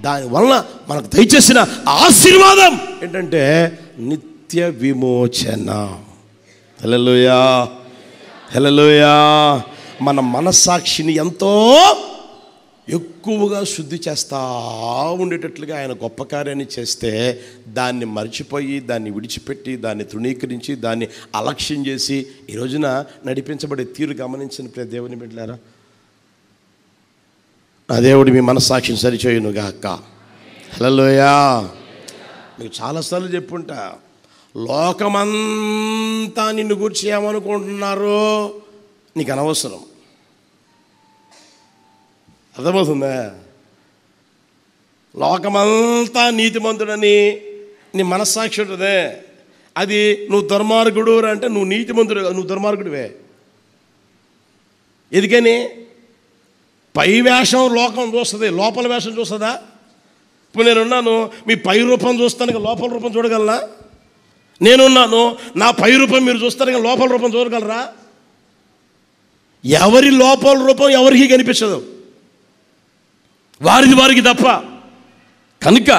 దానివల్ల మనకు దయచేసిన ఆశీర్వాదం ఏంటంటే నిత్య విమోచన. హల్లెలూయా, హల్లెలూయా. మన మనస్సాక్షిని ఎంతో ఎక్కువగా శుద్ధి చేస్తూ ఉండేటట్లుగా ఆయన గొప్ప కార్యాన్ని చేస్తే దాన్ని మర్చిపోయి, దాన్ని విడిచిపెట్టి, దాన్ని తృణీకరించి, దాన్ని అలక్ష్యం చేసి ఈ రోజున నడిపించబడే తీరు గమనించిన ప్రతి దేవుని బిడ్డలారా, నా దేవుడు మీ మనస్సాక్షిని సరిచేయునుగాక. హల్లెలూయా. మీకు చాలాసార్లు చెప్పుంటా, లోకమంతా నిన్ను గురించి ఏమనుకుంటున్నారో నీకు అనవసరం. అర్థమవుతుందా? లోకమంతా నీతిమంతుడని నీ మనస్సాక్షి ఉంటుందే, అది నువ్వు దుర్మార్గుడు అంటే నువ్వు నీతిమంతుడు, నువ్వు దుర్మార్గుడివే. ఎందుకని? పై వేషం లోకం చూస్తుంది, లోపల వేషం చూస్తుందా? ఇప్పుడు నేనున్నాను, మీ పై రూపం చూస్తాను, లోపల రూపం చూడగలనా? నేనున్నాను, నా పై రూపం మీరు చూస్తాను, లోపల రూపం చూడగలరా? ఎవరి లోపల రూపం ఎవరికి కనిపించదు, వారికి తప్ప. కనుక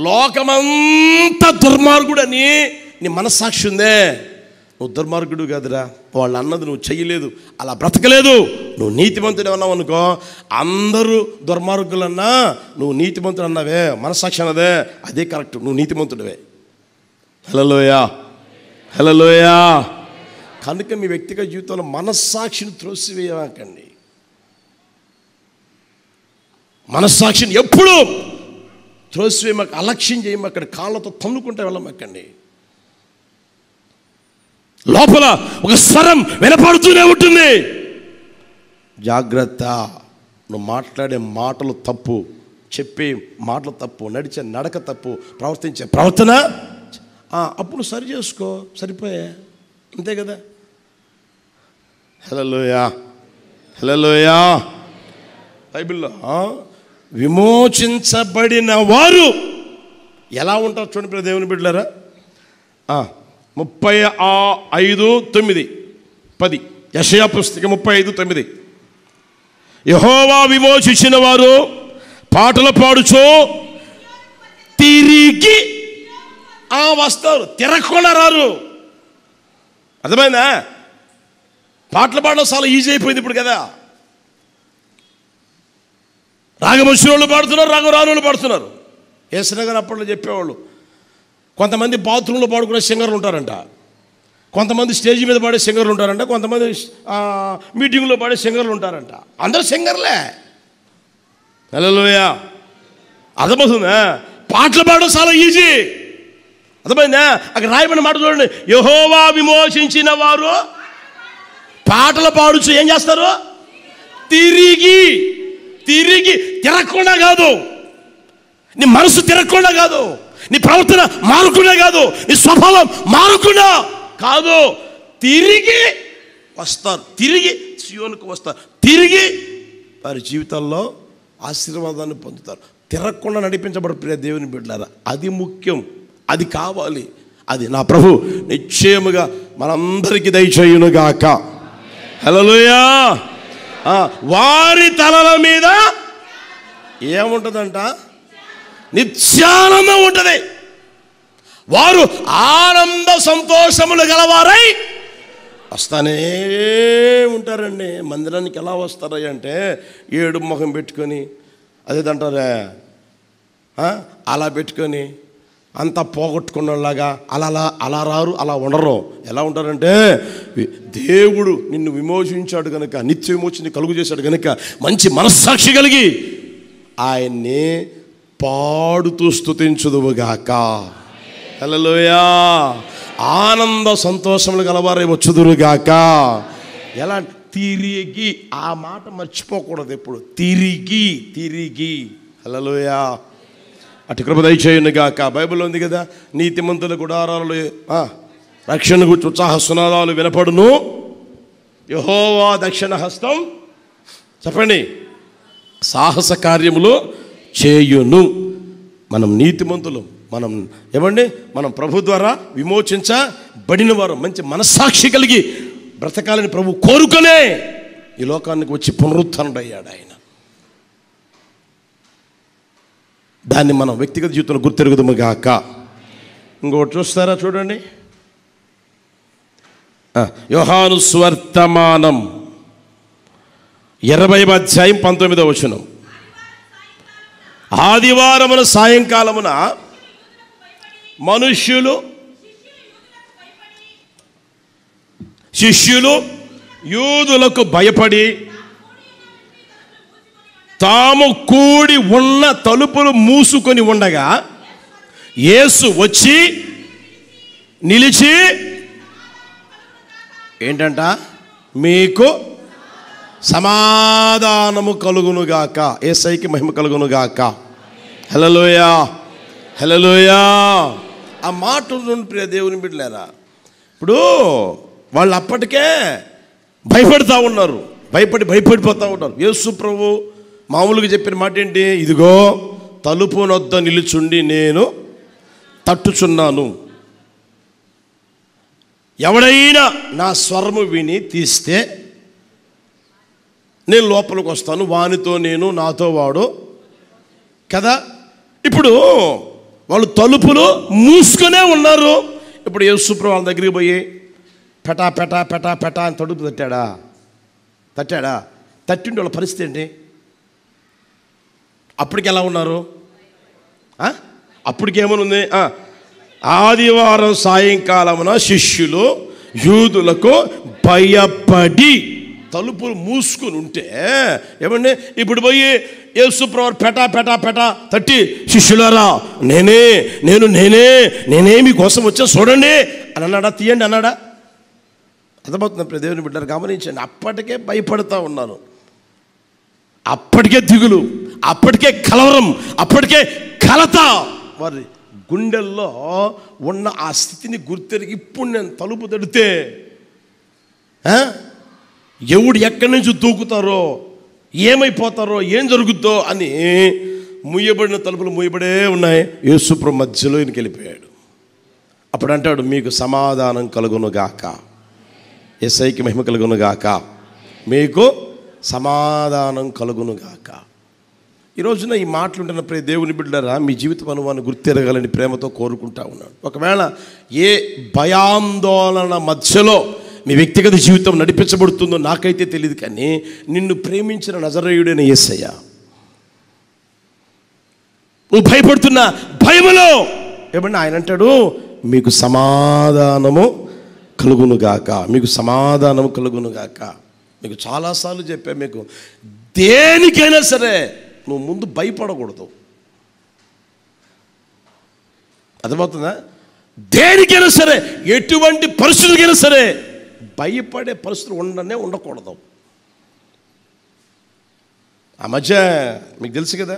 లోకమంతా దుర్మార్గుడని నీ మనస్సాక్షి ఉందే, నువ్వు దుర్మార్గుడు కాదురా, వాళ్ళు అన్నది నువ్వు చెయ్యలేదు, అలా బ్రతకలేదు, నువ్వు నీతిమంతుడు అన్నావు అనుకో, అందరూ దుర్మార్గులన్నా నువ్వు నీతిమంతుడు అన్నావే, మనస్సాక్షి అన్నదే, అదే కరెక్ట్, నువ్వు నీతిమంతుడివే. హల్లెలూయా, హల్లెలూయా. కనుక మీ వ్యక్తిగత జీవితంలో మనస్సాక్షిని త్రోసివేయకండి. మనస్సాక్షిని ఎప్పుడూ త్రోసివేయమాక, అలక్ష్యం చేయమాకండి, కాళ్ళతో తన్నుకుంటే వెళ్ళమాకండి. లోపల ఒక స్వరం వినపడుతూనే ఉంటుంది, జాగ్రత్త, నువ్వు మాట్లాడే మాటలు తప్పు, చెప్పే మాటలు తప్పు, నడిచే నడక తప్పు, ప్రవర్తించే ప్రవర్తన అప్పుడు సరి చేసుకో, సరిపోయా, అంతే కదా. హల్లెలూయా, హల్లెలూయా. బైబిల్లో విమోచించబడిన వారు ఎలా ఉంటారు చూడండి దేవుని బిడ్డలారా. 35:9-10 యెషయా పుస్తకం 35:9. యెహోవా విమోచించిన వారు పాటలు పాడుచు తిరిగి వస్తారు, తిరగకుండా రారు. అర్థమైందా? పాటలు పాడడం చాలా ఈజీ అయిపోయింది ఇప్పుడు కదా. రాగం వచ్చిన వాళ్ళు పాడుతున్నారు, రాగం రాని వాళ్ళు పాడుతున్నారు. యేసయ్య గారు అప్పట్లో చెప్పేవాళ్ళు, కొంతమంది బాత్రూంలో పాడుకునే సింగర్లు ఉంటారంట, కొంతమంది స్టేజ్ మీద పాడే సింగర్లు ఉంటారంట, కొంతమంది మీటింగ్లో పాడే సింగర్లు ఉంటారంట. అందరూ సింగర్లే. హల్లెలూయా. అర్థమవుతుందా? పాటలు పాడడం చాలా ఈజీ. అర్థమైందా? అక్కడ రాయబడిన మాట చూడండి, యెహోవా విమోచించిన వారు పాటలు పాడుచు ఏం చేస్తారు? తిరిగి తిరగకుండా కాదు, నీ మనసు తిరగకుండా కాదు, నీ ప్రవర్తన మారకుండా కాదు, నీ స్వభావం మారకుండా కాదు, తిరిగి వస్తారు, తిరిగి సియోనుకు వస్తారు, తిరిగి వారి జీవితాల్లో ఆశీర్వాదాన్ని పొందుతారు. తిరగకుండా నడిపించబడే దేవుని బిడ్డలారా, అది ముఖ్యం, అది కావాలి. అది నా ప్రభు నిశ్చయముగా మనందరికీ దయచేయునుగాక. హల్లెలూయా. వారి తలల మీద ఏముంటుందంట? నిత్యానందం ఉంటుంది. వారు ఆనంద సంతోషములు గలవారై వస్తానే ఉంటారండి. మందిరానికి ఎలా వస్తారయ్య అంటే ఏడు ముఖం పెట్టుకొని, అదేదంటారే అలా పెట్టుకొని అంతా పోగొట్టుకున్నలాగా అలా రారు, అలా ఉండరు. ఎలా ఉంటారంటే, దేవుడు నిన్ను విమోచించాడు కనుక, నిత్య విమోచన కలుగు చేశాడు కనుక మంచి మనస్సాక్షి కలిగి ఆయన్ని పాడుతూ స్తుతించుదువుగాక. హల్లెలూయా. ఆనంద సంతోషములు గలవారై వచ్చుదురుగాక. ఎలా? తిరిగి, ఆ మాట మర్చిపోకూడదు ఎప్పుడు, తిరిగి. హల్లెలూయా. అటు కృప దయచేయునుగాక. బైబిల్లో ఉంది కదా, నీతిమంతుల గుడారాలలో రక్షణ గురించి ఉత్సాహ సునాదాలు వినపడును, యెహోవా దక్షిణ హస్తం చెప్పండి సాహస కార్యములు చేయును. మనం నీతిమంతులు, మనం ఏమండి, మనం ప్రభు ద్వారా విమోచించబడిన వారు, మంచి మనస్సాక్షి కలిగి బ్రతకాలని ప్రభు కోరుకునే ఈ లోకానికి వచ్చి పునరుద్ధరణుడయ్యాడు ఆయన. దాన్ని మనం వ్యక్తిగత జీవితంలో గుర్తెరుగుదాము గాక. ఇంకోటి చూస్తారా, చూడండి. యోహాను స్వర్తమానం 20:19. ఆదివారమున సాయంకాలమున శిష్యులు యూదులకు భయపడి తాము కూడి ఉన్న తలుపులు మూసుకొని ఉండగా యేసు వచ్చి నిలిచి ఏంటంట, మీకు సమాధానము కలుగునుగాక. యేసయ్యకి మహిమ కలుగునుగాక. హల్లెలూయా, హల్లెలూయా. ఆ మాట ప్రియ దేవుని బిడ్డలారా, ఇప్పుడు వాళ్ళు అప్పటికే భయపడుతూ ఉన్నారు, భయపడిపోతూ ఉన్నారు. యేసు ప్రభు మామూలుగా చెప్పిన మాట ఏంటి, ఇదిగో తలుపు నొద్ద నిలుచుండి నేను తట్టుచున్నాను, ఎవడైనా నా స్వరము విని తీస్తే నేను లోపలికి వస్తాను, వానితో నేను నాతో వాడు కదా. ఇప్పుడు వాళ్ళు తలుపులు మూసుకునే ఉన్నారు. ఇప్పుడు యేసుప్రభు వాళ్ళ దగ్గరికి పోయి పెటా పెటా పెటా పెటా అని తలుపు తట్టాడా? తట్టిండి వాళ్ళ పరిస్థితి ఏంటి? అప్పటికి ఎలా ఉన్నారు? అప్పటికేమనుంది? ఆదివారం సాయంకాలమున శిష్యులు యూదులకు భయపడి తలుపులు మూసుకుని ఉంటే ఏమండి, ఇప్పుడు పోయి యేసుప్రభు పెటా పెటా పెటా తట్టి శిష్యులారా నేనే మీకోసం వచ్చా చూడండి అని అన్నాడా? తీయండి అన్నాడా? అర్థమవుతుంది దేవుని బిడ్డలు గమనించండి. అప్పటికే భయపడుతూ ఉన్నాను, అప్పటికే దిగులు, అప్పటికే కలవరం, అప్పటికే కలత. వారి గుండెల్లో ఉన్న ఆ స్థితిని గుర్తెరిగి ఇప్పుడు నేను తలుపు తడితే ఎవడు ఎక్కడి నుంచి దూకుతారో, ఏమైపోతారో, ఏం జరుగుద్దో అని ముయ్యబడిన తలుపులు ముయ్యబడే ఉన్నాయి. యేసుప్రభు మధ్యలో ఈయనకి వెళ్ళిపోయాడు. అప్పుడు అంటాడు, మీకు సమాధానం కలుగునుగాక. యేసయ్యకి మహిమ కలుగునుగాక. మీకు సమాధానం కలుగునుగాక. ఈ రోజున ఈ మాటలుంటున్న ప్రియ దేవుని బిడ్డలారా, మీ జీవిత అనుభవాన్ని గుర్తెరగాలని ప్రేమతో కోరుకుంటా ఉన్నాడు. ఒకవేళ ఏ భయాందోళన మధ్యలో మీ వ్యక్తిగత జీవితం నడిపించబడుతుందో నాకైతే తెలియదు, కానీ నిన్ను ప్రేమించిన నజరేయుడైన యేసయ్య, నువ్వు భయపడుతున్న భయములో ఏమన్నా ఆయన అంటాడు, మీకు సమాధానము కలుగునుగాక, మీకు సమాధానము కలుగునుగాక. మీకు చాలాసార్లు చెప్పా, మీకు దేనికైనా సరే నువ్వు ముందు భయపడకూడదు. అర్థమవుతుందా? దేనికైనా సరే, ఎటువంటి పరిస్థితులకైనా సరే భయపడే పరిస్థితులు ఉండకూడదు. ఆ మధ్య మీకు తెలుసు కదా,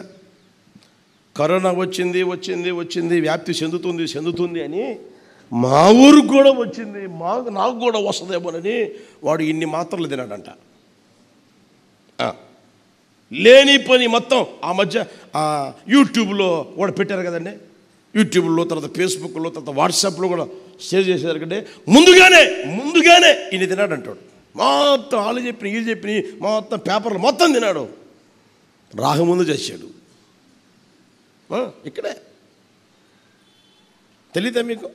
కరోనా వచ్చింది వ్యాప్తి చెందుతుంది అని మా ఊరికి కూడా వచ్చింది, నాకు కూడా వస్తుందేమోనని వాడు ఇన్ని మాత్రలు తినాడంట. లేని పని మొత్తం ఆ మధ్య యూట్యూబ్లో కూడా పెట్టారు కదండి. యూట్యూబ్లో, తర్వాత ఫేస్బుక్లో, తర్వాత వాట్సాప్లో కూడా షేర్ చేసేదారు కంటే ముందుగానే ఇన్ని తినాడు అంటాడు. మొత్తం వాళ్ళు చెప్పిన వీళ్ళు చెప్పిన మొత్తం పేపర్లు మొత్తం తినాడు. రాహముందు చేశాడు. ఇక్కడే తెలీదా మీకు?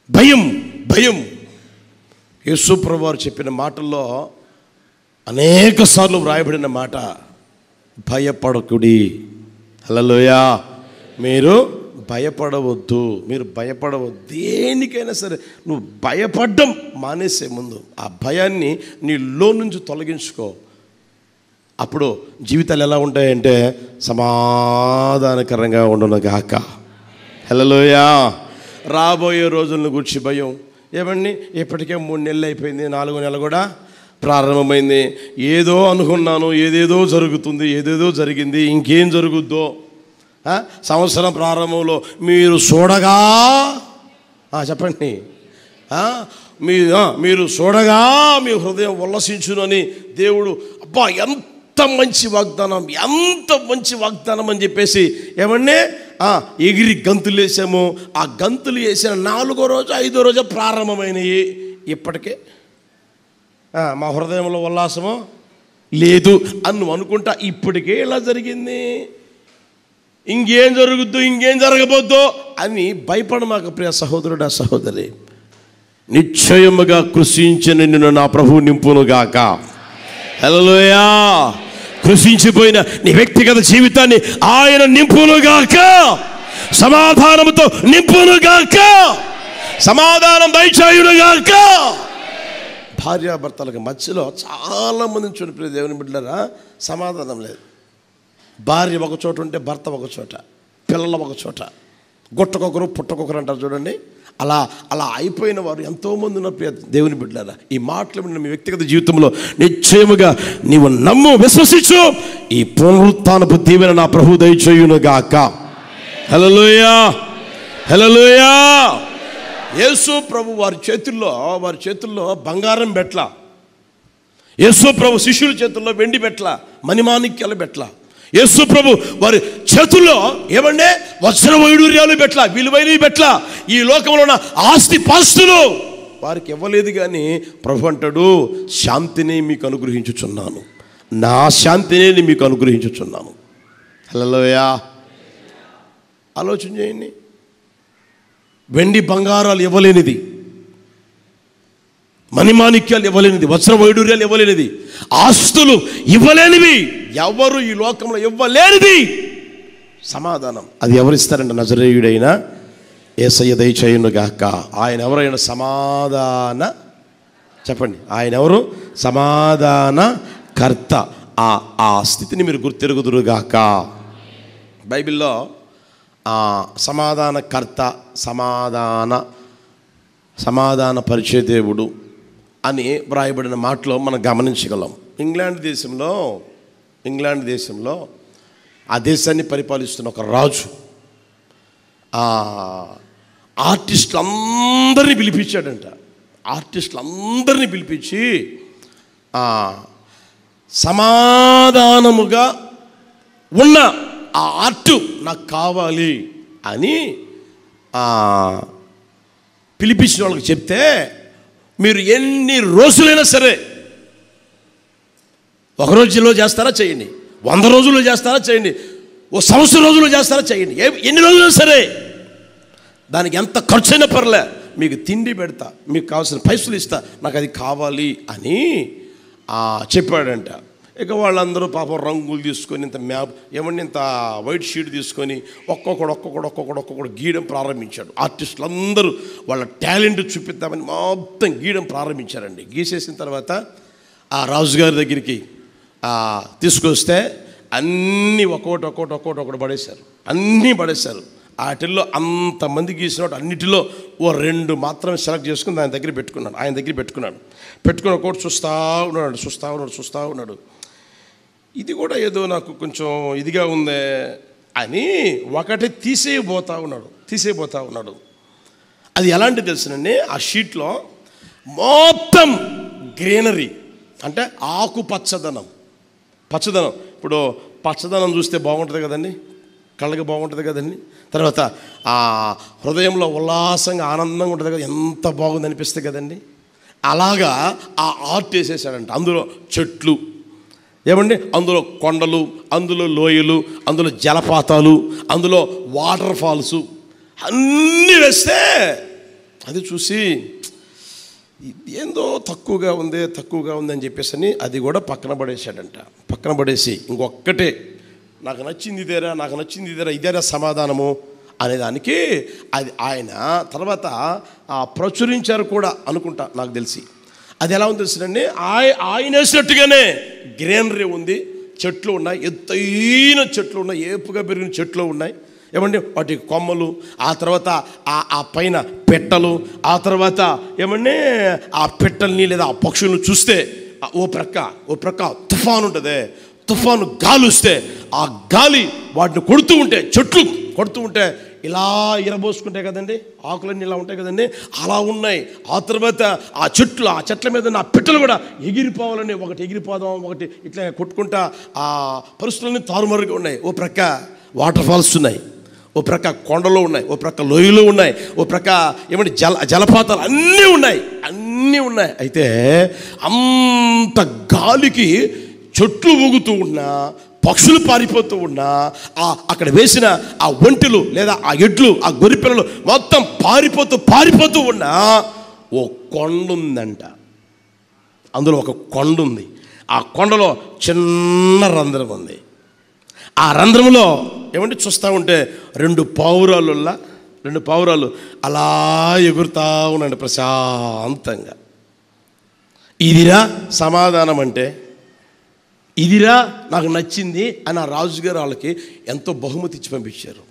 భయం యేసుప్రభు వారు చెప్పిన మాటల్లో అనేక సార్లు వ్రాయబడిన మాట, భయపడకుడి. హల్లెలూయా. మీరు భయపడవద్దు. దేనికైనా సరే నువ్వు భయపడ్డం మానేసే ముందు ఆ భయాన్ని నీలో నుంచి తొలగించుకో. అప్పుడు జీవితాలు ఎలా ఉంటాయంటే సమాధానకరంగా ఉండునుగాక. హల్లెలూయా. రాబోయే రోజులను గురించి భయం. ఏమండి, ఇప్పటికే 3 నెలలు అయిపోయింది, 4వ నెల కూడా ప్రారంభమైంది. ఏదో అనుకున్నాను, ఏదేదో జరుగుతుంది, ఏదేదో జరిగింది, ఇంకేం జరుగుద్దో. సంవత్సరం ప్రారంభంలో మీరు చూడగా చెప్పండి, మీరు చూడగా మీ హృదయం ఉల్లసించునని దేవుడు, అబ్బా ఎంత మంచి వాగ్దానం అని చెప్పేసి ఏమండి ఎగిరి గంతులు వేసాము. ఆ గంతులు వేసిన 4వ రోజు 5వ రోజు ప్రారంభమైనవి. ఇప్పటికే మా హృదయంలో ఉల్లాసము లేదు అని నువ్వు అనుకుంటా. ఇప్పటికే ఇలా జరిగింది, ఇంకేం జరుగుద్దో, ఇంకేం జరగబోద్దో అని భయపడమాక ప్రియ సహోదరుడా, సహోదరి. నిశ్చయముగా కృషించిన నిన్ను నా ప్రభువు నింపునుగాక. హల్లెలూయా. కృషించిపోయిన నీ వ్యక్తిగత జీవితాన్ని ఆయన నింపునుగాక, సమాధానంతో నింపునుగాక, సమాధానం దయచేయునుగాక. భార్యాభర్తలకు మధ్యలో చాలామందిని చూడండి దేవుని బిడ్డలారా, సమాధానం లేదు. భార్య ఒక చోట ఉంటే భర్త ఒక చోట, పిల్లలు ఒక చోట, గుట్టకొకరు పుట్టకొకరు అంటారు చూడండి. అలా అలా అయిపోయిన వారు ఎంతోమంది ఉన్నారు ప్రియ దేవుని బిడ్డలారా. ఈ మాటలు విన్న మీ వ్యక్తిగత జీవితంలో నిశ్చయముగా నీవు నమ్ము, విశ్వసించు, ఈ పునరుత్థానపు దీవెన నా ప్రభు దయచేయునుగాక. హల్లెలూయా, హల్లెలూయా. యేసు ప్రభు వారి చేతుల్లో బంగారం బెట్ల, యేసు ప్రభు శిష్యుల చేతుల్లో వెండి బెట్ల, మణిమాణిక్యాల బెట్ల. యేసు ప్రభు వారి చేతుల్లో ఏమంటే వజ్ర వైడూర్యాలు బెట్ల, విలువైనవి బెట్ల. ఈ లోకంలో ఉన్న ఆస్తి పాస్తులు వారికి ఇవ్వలేదు. కానీ ప్రభు అంటాడు, శాంతిని మీకు అనుగ్రహించుచున్నాను, నా శాంతిని మీకు అనుగ్రహించుచున్నాను. హల్లెలూయా. ఆలోచన చేయండి. వెండి బంగారాలు ఇవ్వలేనిది, మణిమాణిక్యాలు ఇవ్వలేనిది, వజ్ర వైడూర్యాలు ఇవ్వలేనిది, ఆస్తులు ఇవ్వలేనివి, ఎవరు ఈ లోకంలో ఇవ్వలేనిది సమాధానం. అది ఎవరిస్తారంటే నజరేయుడైన యేసయ్య దయచేయునుగాక. ఆయన ఎవరైనా సమాధాన, చెప్పండి, ఆయన ఎవరు? సమాధాన కర్త. ఆ స్థితిని మీరు గుర్తెరుగుదురుగాక. బైబిల్లో సమాధానకర్త, సమాధాన పరిచయ దేవుడు అని వ్రాయబడిన మాటలో మనం గమనించగలం. ఇంగ్లాండ్ దేశంలో ఆ దేశాన్ని పరిపాలిస్తున్న ఒక రాజు ఆర్టిస్టులందరినీ పిలిపించాడంట. ఆర్టిస్టులందరినీ పిలిపించి సమాధానముగా ఉన్న ఆ ఆర్ట్ నాకు కావాలి అని పిలిపించిన వాళ్ళకి చెప్తే, మీరు ఎన్ని రోజులైనా సరే, ఒక రోజులో చేస్తారా చేయండి, 100 రోజుల్లో చేస్తారా చేయండి, ఓ సంవత్సరం రోజుల్లో చేస్తారా చేయండి, ఎన్ని రోజులైనా సరే, దానికి ఎంత ఖర్చు అయినా పర్లే, మీకు తిండి పెడతా, మీకు కావాల్సిన పైసలు ఇస్తా, నాకు అది కావాలి అని చెప్పాడంట. ఇక వాళ్ళందరూ పాపం రంగులు తీసుకొని ఇంత వైట్ షీట్ తీసుకొని ఒక్కొక్కడు గీయడం ప్రారంభించాడు. ఆర్టిస్టులు అందరూ వాళ్ళ టాలెంట్ చూపిద్దామని మొత్తం గీయడం ప్రారంభించారండి. గీసేసిన తర్వాత ఆ రాజుగారి దగ్గరికి తీసుకొస్తే అన్నీ ఒక్కొక్కటి పడేశారు, అన్నీ పడేశారు. వాటిల్లో అంతమంది గీసినట్టు అన్నిటిలో ఓ 2 మాత్రమే సెలెక్ట్ చేసుకుని ఆయన దగ్గర పెట్టుకున్నాడు. పెట్టుకుని ఒక్కొక్కటి చూస్తూ ఉన్నాడు. ఇది కూడా ఏదో నాకు కొంచెం ఇదిగా ఉందే అని ఒకటి తీసేయబోతా ఉన్నాడు. అది ఎలాంటి తెలుసునండి, ఆ షీట్లో మొత్తం గ్రీనరీ, అంటే పచ్చదనం. ఇప్పుడు పచ్చదనం చూస్తే బాగుంటుంది కదండి, కళ్ళకి బాగుంటుంది కదండి. తర్వాత ఆ హృదయంలో ఉల్లాసంగా ఆనందంగా ఉంటుంది కదా, ఎంత బాగుంది అనిపిస్తుంది కదండి. అలాగా ఆ ఆర్ట్ వేసేసాడంట. అందులో చెట్లు ఏమండి, అందులో కొండలు, అందులో లోయలు, అందులో జలపాతాలు, అందులో వాటర్ ఫాల్స్ అన్నీ వేస్తే అది చూసి ఏందో తక్కువగా ఉంది అని చెప్పేసి అది కూడా పక్కన పడేసాడంట. పక్కన పడేసి ఇంకొక్కటే నాకు నచ్చింది ఇదేరా ఇదేరా సమాధానము అనేదానికి అది ఆయన తర్వాత ప్రచురించారు కూడా అనుకుంటా, నాకు తెలిసి. అది ఎలా ఉంది తెలుసునండి, ఆయన వేసినట్టుగానే గ్రీనరీ ఉంది, చెట్లు ఉన్నాయి, ఎత్తైన చెట్లు ఉన్నాయి, ఏపుగా పెరిగిన చెట్లు ఉన్నాయి ఏమండి, వాటి కొమ్మలు, ఆ తర్వాత ఆ పైన పెట్టలు, ఆ తర్వాత ఏమండి ఆ పెట్టల్ని లేదా ఆ పక్షులను చూస్తే ఓ ప్రక్క తుఫాను ఉంటుంది, తుఫాను గాలి వస్తే ఆ గాలి వాటిని చెట్లు కొడుతూ ఉంటే ఇలా ఇరబోసుకుంటాయి కదండి, ఆకులన్నీ ఇలా ఉంటాయి కదండి, అలా ఉన్నాయి. ఆ తర్వాత ఆ చెట్ల మీద నా పిట్టలు కూడా ఎగిరిపోవాలని, ఒకటి ఎగిరిపోదాం, ఒకటి ఇట్లా కొట్టుకుంటా ఆ పరిస్థితులన్నీ తారుమారుగా ఉన్నాయి. ఓ ప్రక్క వాటర్ ఫాల్స్ ఉన్నాయి, ఓ ప్రక్క కొండలు ఉన్నాయి, ఓ ప్రక్క లోయలు ఉన్నాయి, ఓ ప్రక్క ఏమంటే జలపాతాలు అన్నీ ఉన్నాయి. అయితే అంత గాలికి చెట్లు ఊగుతూ ఉన్నా, పక్షులు పారిపోతూ ఉన్నా, అక్కడ వేసిన ఆ ఒంటెలు లేదా ఆ ఎడ్లు, ఆ గొర్రెపిల్లలు మొత్తం పారిపోతూ ఉన్నా ఓ కొండ ఉందంట. అందులో ఒక కొండ ఉంది. ఆ కొండలో చిన్న రంధ్రం ఉంది. ఆ రంధ్రంలో ఏమంటే చూస్తూ ఉంటే రెండు పావురాలు అలా ఎగురుతూ ఉన్నాడు ప్రశాంతంగా. ఇదిరా సమాధానం అంటే, ఇదిరా నాకు నచ్చింది అని ఆ రాజుగారు వాళ్ళకి ఎంతో బహుమతి ఇచ్చి పంపించారు.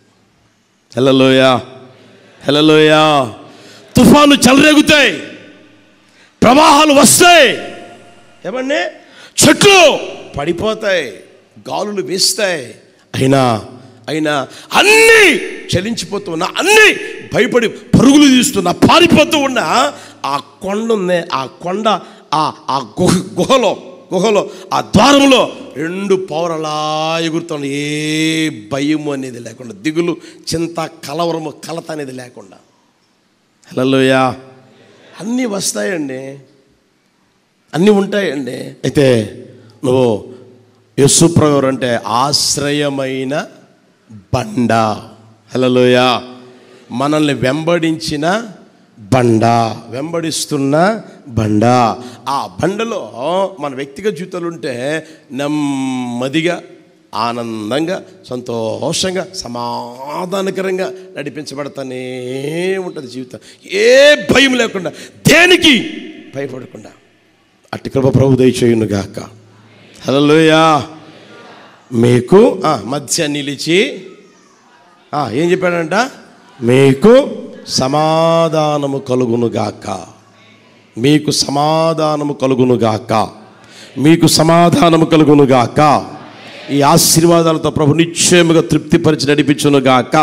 హల్లెలూయా, హల్లెలూయా. తుఫాను చెలరేగుతాయి, ప్రవాహాలు వస్తాయి, ఏమండి చెట్లు పడిపోతాయి, గాలులు వీస్తాయి. అయినా అన్నీ చలించిపోతూ ఉన్నా, అన్నీ భయపడి పరుగులు తీస్తున్నా, పారిపోతూ ఉన్నా ఆ కొండ ఉంది. ఆ కొండ ఆ గుహలో ఆ ద్వారంలో రెండు పావురాలు ఎగురుతున్నాయి. ఏ భయము అనేది లేకుండా, దిగులు, చింత, కలవరము, కలత అనేది లేకుండా. హల్లెలూయా. అన్నీ వస్తాయండి, అన్నీ ఉంటాయండి. అయితే నువ్వు యేసుప్రభువు అంటే ఆశ్రయమైన బండ. హల్లెలూయా. మనల్ని వెంబడించిన బండ, వెంబడిస్తున్న బండ. ఆ బండలో మన వ్యక్తిగత జీవితాలు ఉంటే నెమ్మదిగా, ఆనందంగా, సంతోషంగా, సమాధానకరంగా నడిపించబడతానే ఉంటుంది జీవితం. ఏ భయం లేకుండా, దేనికి భయపడకుండా. అట్టి కృప ప్రభు దయచేయును గాక. హల్లెలూయా. మీకు మధ్య నిలిచి ఏం చెప్పాడంట? మీకు సమాధానము కలుగునుగాక, మీకు సమాధానము కలుగునుగాక, మీకు సమాధానము కలుగునుగాక. ఈ ఆశీర్వాదాలతో ప్రభు నిశ్చయముగా తృప్తిపరిచి నడిపించునుగాక.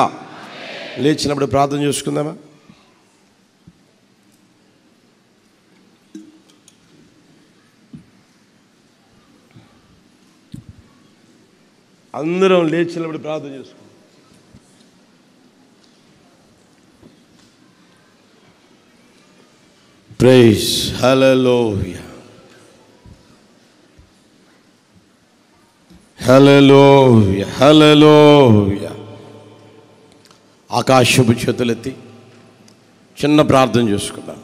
లేచినప్పుడు ప్రార్థన చేసుకుందామా? అందరం లేచినప్పుడు ప్రార్థన చేసుకుందాం. ప్రైజ్ హల్లెలూయా, హల్లెలూయా, హల్లెలూయా. ఆకాశపు చేతులెత్తి చిన్న ప్రార్థన చేసుకుందాం.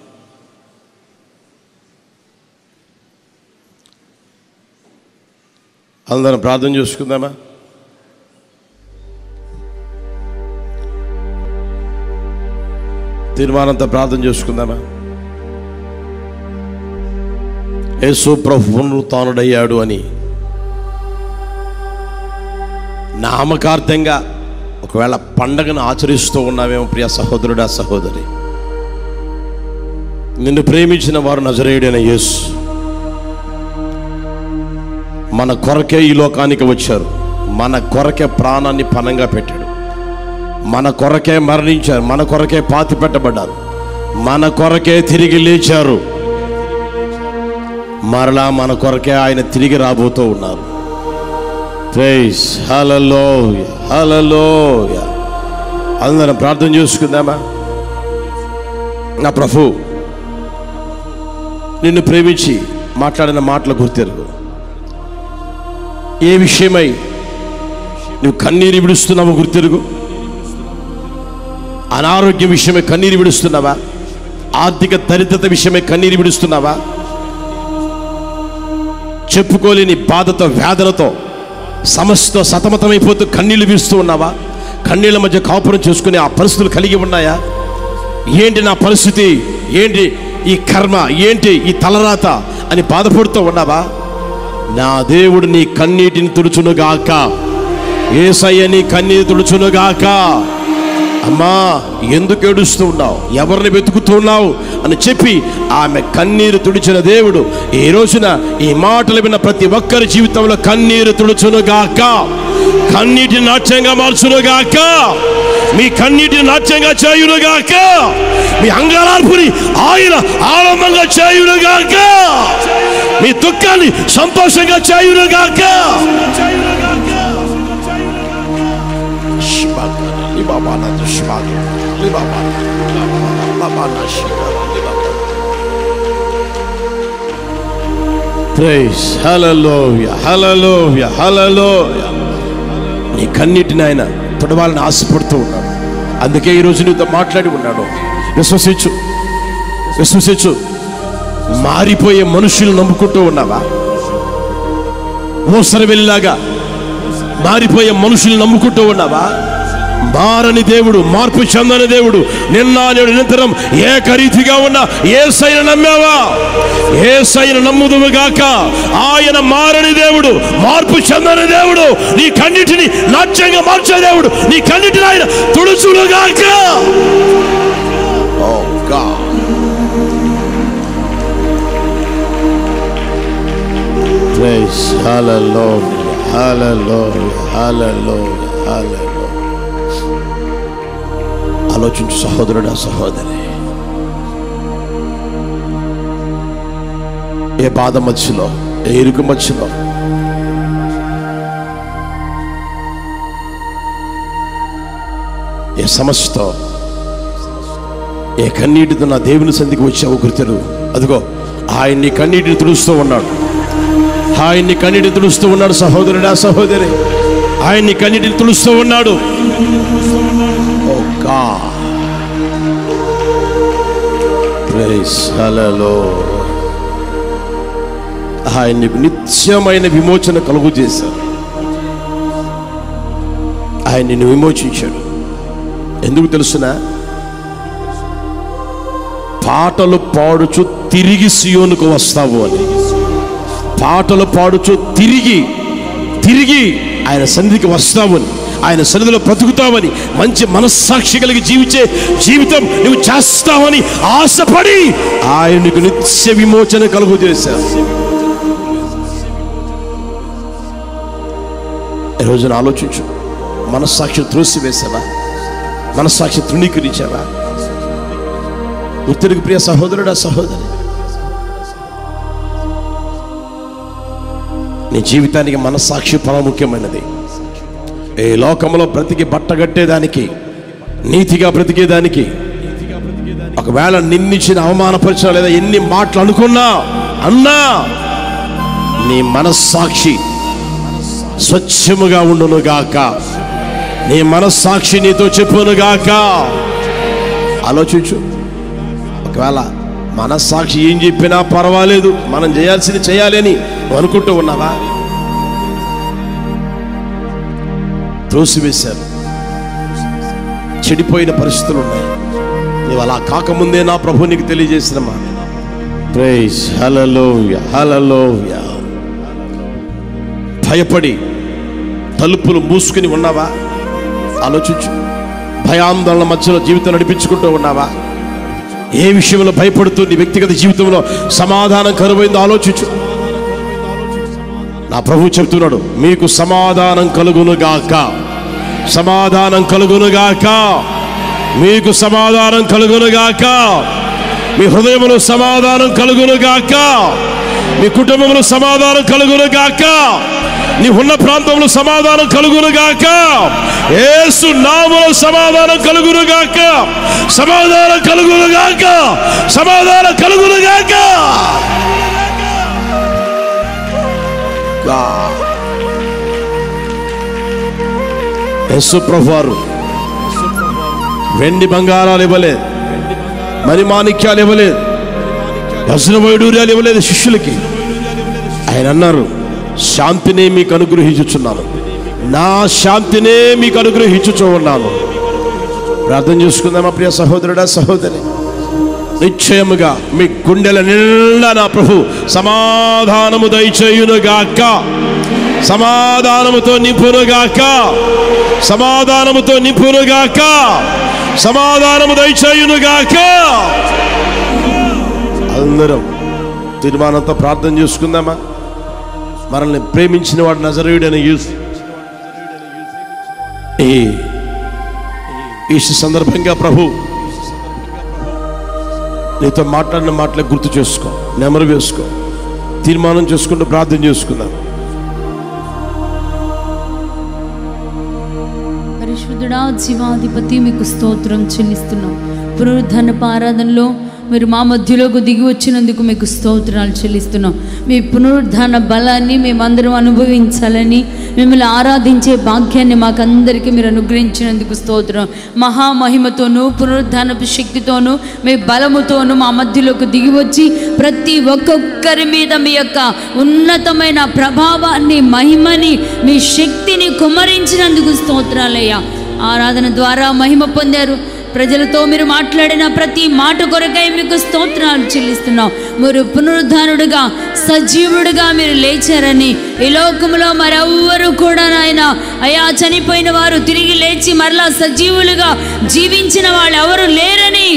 అందరం ప్రార్థన చేసుకుందామా? తీర్మానంతో ప్రార్థన చేసుకుందామా? యేసు ప్రభు పునరుత్థానుడయ్యాడు అని నామకార్థంగా ఒకవేళ పండగను ఆచరిస్తూ ఉన్నావేమో ప్రియ సహోదరుడా, సహోదరి. నిన్ను ప్రేమించిన వారు నజరేయుడైన యేసు మన కొరకే ఈ లోకానికి వచ్చారు. మన కొరకే ప్రాణాన్ని పణంగా పెట్టాడు. మన కొరకే మరణించారు, మన కొరకే పాతి పెట్టబడ్డారు, మన కొరకే తిరిగి లేచారు. మరలా మన కొరకే ఆయన తిరిగి రాబోతూ ఉన్నారు. ప్రైజ్ హల్లెలూయా, హల్లెలూయా. అందరం ప్రార్థన చేసుకుందామా? నా ప్రభు నిన్ను ప్రేమించి మాట్లాడిన మాటలు గుర్తెరుగు. ఏ విషయమై నువ్వు కన్నీరు విడుస్తున్నావో గుర్తెరుగు. అనారోగ్య విషయమై కన్నీరు విడుస్తున్నావా? ఆర్థిక దరిద్రత విషయమై కన్నీరు విడుస్తున్నావా? చెప్పుకోలేని బాధతో, వేదనతో, సమస్యతో సతమతమైపోతూ కన్నీళ్లు విడుస్తూ ఉన్నావా? కన్నీళ్ళ మధ్య కాపురం చేసుకుని ఆ పరిస్థితులు కలిగి ఉన్నాయా? ఏంటి నా పరిస్థితి, ఏంటి ఈ కర్మ, ఏంటి ఈ తలరాత అని బాధపడుతూ ఉన్నావా? నా దేవుడు నీ కన్నీటిని తుడుచునుగాక. యేసయ్య నీ కన్నీరు తుడుచునుగాక. అమ్మా, ఎందుకు ఏడుస్తూ ఉన్నావు, ఎవరిని వెతుకుతున్నావు అని చెప్పి ఆమె కన్నీరు తుడిచిన దేవుడు ఈ రోజున ఈ మాటలు విన్న ప్రతి ఒక్కరి జీవితంలో కన్నీరు తుడుచునుగాక. కన్నీటిని నాట్యంగా మార్చునుగాక. మీ కన్నీటిని నాట్యంగా చేయునుగాక. మీ అంగలార్పుని ఆయన ఆనందంగా చేయునుగాక. మీ దుఃఖాన్ని సంతోషంగా చేయునుగాక. ప్రైజ్ హల్లెలూయా హల్లెలూయా హల్లెలూయా. నీ కన్నీటిని ఆయన తుడవాలని ఆశపడుతూ ఉన్నాడు. అందుకే ఈరోజు నీతో మాట్లాడి ఉన్నాడు. విశ్వసించు, విశ్వసించు. మారిపోయే మనుషులు నమ్ముకుంటూ ఉన్నావా? మోసర వెళ్ళిలాగా మారిపోయే మనుషులు నమ్ముకుంటూ ఉన్నావా? మారని దేవుడు, మార్పు చెందని దేవుడు, నిన్న నేడు నిరంతరం ఏకరీతిగా ఉన్న యేసయ్యను నమ్మావా? యేసయ్యను నమ్ముదువుగాక. ఆయన మారని దేవుడు, మార్పు చెందని దేవుడు, నీ కన్నిటిని నాట్యంగా మార్చే దేవుడు, నీ కన్నిటిని ఆయన తుడుచునుగాక. ఓ గాడ్, ప్రైజ్ హల్లెలూయా హల్లెలూయా హల్లెలూయా హల్లెలూయా. ఆలోచించు సహోదరుడా, సహోదరి. ఏ బాధ మధ్యలో, ఏ ఇరుకు మధ్యలో, ఏ సమస్యతో, ఏ కన్నీటితో నా దేవుని సన్నిధికి వచ్చావు గుర్తులు. అదిగో ఆయన్ని కన్నీటిని తుడుస్తూ ఉన్నాడు. ఆయన్ని కన్నీటిని తుడుస్తూ ఉన్నాడు సహోదరుడా, సహోదరి. ఆయన్ని కన్నీటిని తుడుస్తూ ఉన్నాడు. ఓ గాడ్, ప్రైజ్ హల్లెలూయా. ఆయన నీకు నిత్యమైన విమోచన కలుగు చేశాడు. ఆయన నిన్ను విమోచించాడు. ఎందుకు తెలుసునా? పాటలు పాడుచు తిరిగి సియోనుకు వస్తావు అని. పాటలు పాడుచు తిరిగి ఆయన సన్నిధికి వస్తావని, ఆయన సన్నిధిలో బ్రతుకుతావని, మంచి మనస్సాక్షి కలిగి జీవించే జీవితం నువ్వు చేస్తావని ఆశపడి ఆయన నీకు నిత్య విమోచన కలుగు చేశాడు. ఈ రోజున ఆలోచించు. మనస్సాక్షి త్రోసివేసావా? మనస్సాక్షి తృణీకరించావా? ఉత్తరికి ప్రియ సహోదరుడా, సహోదరి, నీ జీవితానికి మనస్సాక్షి ప్రాముఖ్యమైనది. ఈ లోకంలో బ్రతికి బట్టగట్టేదానికి, నీతిగా బ్రతికేదానికి, ఒకవేళ నిన్నిచ్చిన అవమానపరిచిన లేదా ఎన్ని మాటలు అన్నా నీ మనస్సాక్షి స్వచ్ఛముగా ఉండునుగాక. నీ మనస్సాక్షి నీతో చెప్పునుగాక. ఆలోచించు. ఒకవేళ మనస్సాక్షి ఏం చెప్పినా పర్వాలేదు, మనం చేయాల్సింది చేయాలి అని అనుకుంటూ ఉన్నావా? త్రోసివేశారు, చెడిపోయిన పరిస్థితులు ఉన్నాయి. నీవు అలా కాకముందే నా ప్రభు నీకు తెలియజేసిన మాట. ప్రైజ్ హల్లెలూయా హల్లెలూయా. భయపడి తలుపులు మూసుకుని ఉన్నావా? ఆలోచించు. భయాందోళన మధ్యలో జీవితం నడిపించుకుంటూ ఉన్నావా? ఏ విషయంలో భయపడుతూ నీ వ్యక్తిగత జీవితంలో సమాధానం కరువైందో ఆలోచించు. నా ప్రభు చెప్తున్నాడు, మీకు సమాధానం కలుగునుగాక, సమాధానం కలుగునుగాక, మీకు సమాధానం కలుగునుగాక, మీ హృదయములో సమాధానం కలుగునుగాక, మీ కుటుంబంలో సమాధానం కలుగునుగాక, నీ ఉన్న ప్రాంతంలో సమాధానం కలుగునుగాక, యేసు నామములో సమాధానం కలుగునుగాక, సమాధానం కలుగునుగాక, సమాధానం కలుగునుగాక. యేసు ప్రభువారు వెండి బంగారాలు ఇవ్వలేదు, మరి మాణిక్యాలు ఇవ్వలేదు, వజ్ర వైడూర్యాలు ఇవ్వలేదు శిష్యులకి. ఆయన అన్నారు, శాంతినే మీకు అనుగ్రహించుచున్నాను, నా శాంతినే మీకు అనుగ్రహించుచూ ఉన్నాను. ప్రార్థన చేసుకుందామా ప్రియ సహోదరుడా, సహోదరి. నిశ్చయముగా మీ గుండెల నిండా నా ప్రభు సమాధానము దయచేయునుగాక, సమాధానముతో నింపునుగాక, సమాధానముతో నింపునుగాక, సమాధానము దయచేయునుగాక. అందరం తీర్మానంతో ప్రార్థన చేసుకుందామా? మనల్ని ప్రేమించిన వాడు నజరేయుడైన యేసు ఈ సందర్భంగా ప్రభు నీతో మాట్లాడిన మాటలే గుర్తు చేసుకో, నెమరు వేసుకో, తీర్మానం చేసుకుంటూ ప్రార్థన చేసుకుందాం. పరిశుద్ధుడా, జీవాధిపతి, మీకు స్తోత్రం చెల్లిస్తున్నాం. పునరుద్ధరణ ఆరాధనలో మీరు మా మధ్యలోకి దిగి వచ్చినందుకు మీకు స్తోత్రాలు చెల్లిస్తున్నాం. మీ పునరుద్ధాన బలాన్ని మేమందరం అనుభవించాలని, మిమ్మల్ని ఆరాధించే భాగ్యాన్ని మాకందరికీ మీరు అనుగ్రహించినందుకు స్తోత్రం. మహామహిమతోనూ పునరుద్ధానపు శక్తితోనూ మీ బలముతోనూ మా మధ్యలోకి దిగి వచ్చి ప్రతి ఒక్కొక్కరి మీద మీ యొక్క ఉన్నతమైన ప్రభావాన్ని, మహిమని, మీ శక్తిని కుమ్మరించినందుకు స్తోత్రాలయ్యా. ఆరాధన ద్వారా మహిమ పొందారు. ప్రజలతో మీరు మాట్లాడిన ప్రతి మాట కొరకై మీకు స్తోత్రాలు చెల్లిస్తున్నాం. మీరు పునరుద్ధానుడుగా, సజీవుడుగా మీరు లేచారని, ఈ లోకంలో మరెవ్వరూ కూడా నాయన అయా చనిపోయిన వారు తిరిగి లేచి మరలా సజీవులుగా జీవించిన వాళ్ళు ఎవరు లేరని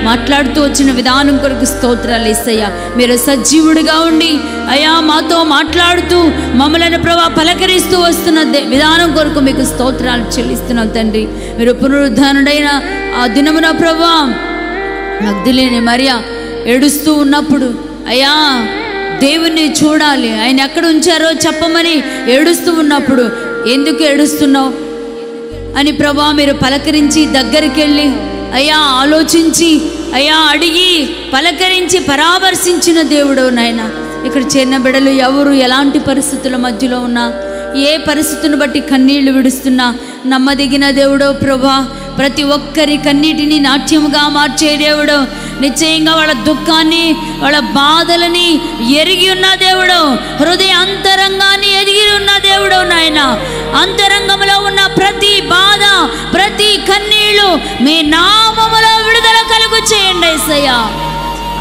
మాట్లాడుతూ వచ్చిన విధానం కొరకు స్తోత్రాలు యేసయ్యా. మీరు సజీవుడిగా ఉండి అయా మాతో మాట్లాడుతూ మమ్మల్ని ప్రభా పలకరిస్తూ వస్తున్న విధానం కొరకు మీకు స్తోత్రాలు చెల్లిస్తున్నాం తండ్రి. మీరు పునరుద్ధానుడైన ఆ దినమున ప్రభా మగ్దలేని మరియా ఏడుస్తూ ఉన్నప్పుడు అయ్యా దేవుణ్ణి చూడాలి, ఆయన ఎక్కడ ఉంచారో చెప్పమని ఏడుస్తూ ఉన్నప్పుడు ఎందుకు ఏడుస్తున్నావు అని ప్రభా మీరు పలకరించి దగ్గరికి వెళ్ళి అయ్యా ఆలోచించి అయ్యా అడిగి పలకరించి పరామర్శించిన దేవుడు నాయన. ఇక్కడ చేరిన బిడ్డలు ఎవరు ఎలాంటి పరిస్థితుల మధ్యలో ఉన్నా, ఏ పరిస్థితిని బట్టి కన్నీళ్లు విడుస్తున్నా నమ్మదగిన దేవుడో ప్రభా, ప్రతి ఒక్కరి కన్నీటిని నాట్యముగా మార్చే దేవుడు, నిశ్చయంగా వాళ్ళ దుఃఖాన్ని వాళ్ళ బాధలని ఎరిగి ఉన్న దేవుడు, హృదయ అంతరంగాన్ని ఎరిగి ఉన్న దేవుడు నాయన. అంతరంగంలో ఉన్న ప్రతి బాధ, ప్రతి కన్నీళ్లు మీ నామములో విడుదల కలుగు చేయండి యేసయ్యా.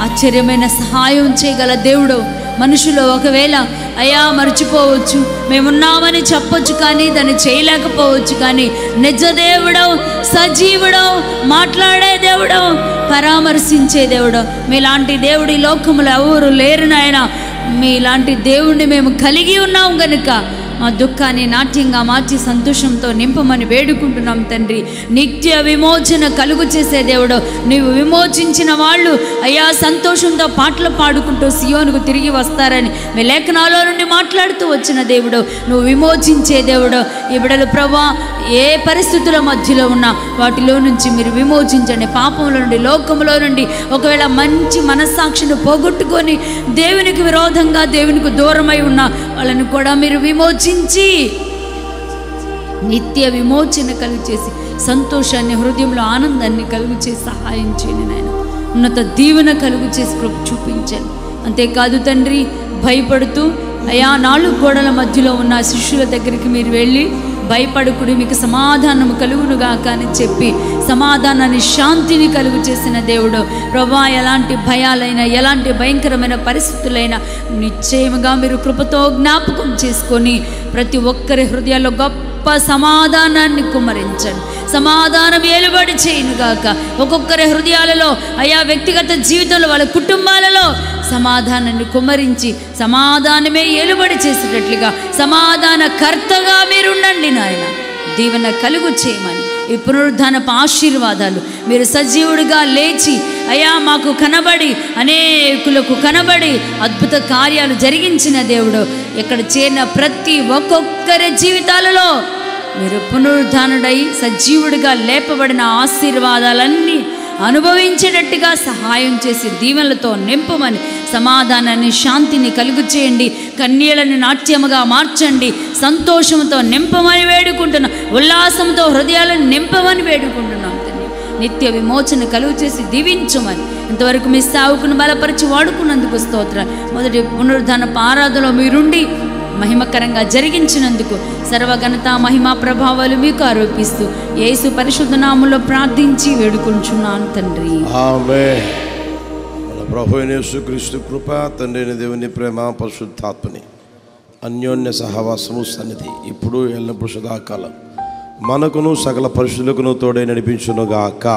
ఆశ్చర్యమైన సహాయం చేయగల దేవుడు. మనుషులు ఒకవేళ అయ్యా మర్చిపోవచ్చు, మేమున్నామని చెప్పొచ్చు, కానీ దాన్ని చేయలేకపోవచ్చు. కానీ నిజ దేవుడు, సజీవుడు, మాట్లాడే దేవుడు, పరామర్శించే దేవుడు, మీలాంటి దేవుడు ఈ లోకములో ఎవరు లేరు నాయన. మీలాంటి దేవుడిని మేము కలిగి ఉన్నాం గనుక మా దుఃఖాన్ని నాట్యంగా మార్చి సంతోషంతో నింపమని వేడుకుంటున్నాం తండ్రి. నిత్య విమోచన కలుగు చేసే దేవుడు, నీవు విమోచించిన వాళ్ళు అయ్యా సంతోషంతో పాటలు పాడుకుంటూ సియోనుకు తిరిగి వస్తారని మీ లేఖనాల్లో నుండి మాట్లాడుతూ వచ్చిన దేవుడు, నువ్వు విమోచించే దేవుడు. ఈ బిడ్డలు ప్రభా ఏ పరిస్థితుల మధ్యలో ఉన్నా వాటిలో నుంచి మీరు విమోచించండి. పాపంలో నుండి, లోకంలో నుండి ఒకవేళ మంచి మనస్సాక్షిని పోగొట్టుకొని దేవునికి విరోధంగా, దేవునికి దూరమై ఉన్న వాళ్ళని కూడా మీరు విమోచించి నిత్య విమోచన కలుగు చేసి సంతోషాన్ని, హృదయంలో ఆనందాన్ని కలుగు చేసి సహాయం చేయండి నాయన. ఉన్నత దీవెన కలుగు చేసి కృప చూపించండి. అంతేకాదు తండ్రి, భయపడుతూ అయా 4 గోడల మధ్యలో ఉన్న శిష్యుల దగ్గరికి మీరు వెళ్ళి భయపడుకుడి, మీకు సమాధానము కలుగునుగాక అని చెప్పి సమాధానాన్ని, శాంతిని కలుగు చేసిన దేవుడు ప్రభా. ఎలాంటి భయాలైనా, ఎలాంటి భయంకరమైన పరిస్థితులైనా నిశ్చయముగా మీరు కృపతో జ్ఞాపకం చేసుకొని ప్రతి ఒక్కరి హృదయాల్లో గొప్ప సమాధానాన్ని కుమ్మరించండి. సమాధానం ఏలుబడి చేయనుగాక. ఒక్కొక్కరి హృదయాలలో అయా వ్యక్తిగత జీవితంలో, వాళ్ళ కుటుంబాలలో సమాధానాన్ని కుమ్మరించి సమాధానమే ఏలుబడి చేసేటట్లుగా సమాధాన కర్తగా మీరుండండి నాయన. దీవెన కలుగు చేయమని ఈ పునరుద్ధానపు ఆశీర్వాదాలు, మీరు సజీవుడిగా లేచి అయా మాకు కనబడి, అనేకులకు కనబడి అద్భుత కార్యాలు జరిగించిన దేవుడు, ఇక్కడ చేరిన ప్రతి ఒక్కొక్కరి జీవితాలలో మీరు పునరుద్ధానుడై సజీవుడిగా లేపబడిన ఆశీర్వాదాలన్నీ అనుభవించేటట్టుగా సహాయం చేసి దీవెనలతో నింపమని, సమాధానాన్ని, శాంతిని కలుగు చేయండి. కన్నీళ్ళని నాట్యముగా మార్చండి. సంతోషంతో నింపమని వేడుకుంటున్నాం. ఉల్లాసంతో హృదయాలను నింపమని వేడుకుంటున్నాం తండ్రి. నిత్య విమోచన కలుగు చేసి దీవించమని ఇంతవరకు మీ సేవకును బలపరిచి వాడుకున్నందుకు స్తోత్రాలు. మొదటి పునరుద్ధానపు ఆరాధనలో మీరుండి మహిమకరంగా జరిగించినందుకు సర్వఘనత, మహిమ, ప్రభావాలు మీకు ఆరోపిస్తూ యేసు పరిశుద్ధ నామములో ప్రార్థించి వేడుకుంటున్నాను తండ్రి. ఆమేన్. మన ప్రభువైన యేసుక్రీస్తు కృప, తండ్రి అయిన దేవుని ప్రేమ, పరిశుద్ధాత్మని అన్యోన్య సహవాసము, సన్నిధి ఇప్పుడు ఎల్లప్పుడూ సదాకాలం మనకును సకల పరిశుద్ధులకును తోడై నడిపించునుగాక.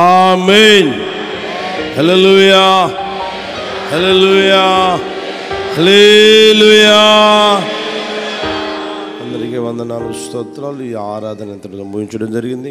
ఆమేన్. హల్లెలూయా, హల్లెలూయా, హల్లెలూయా. అందరికీ వందనాలు, స్తోత్రాలు. ఈ ఆరాధన ఎంతటితో ముగించడం జరిగింది.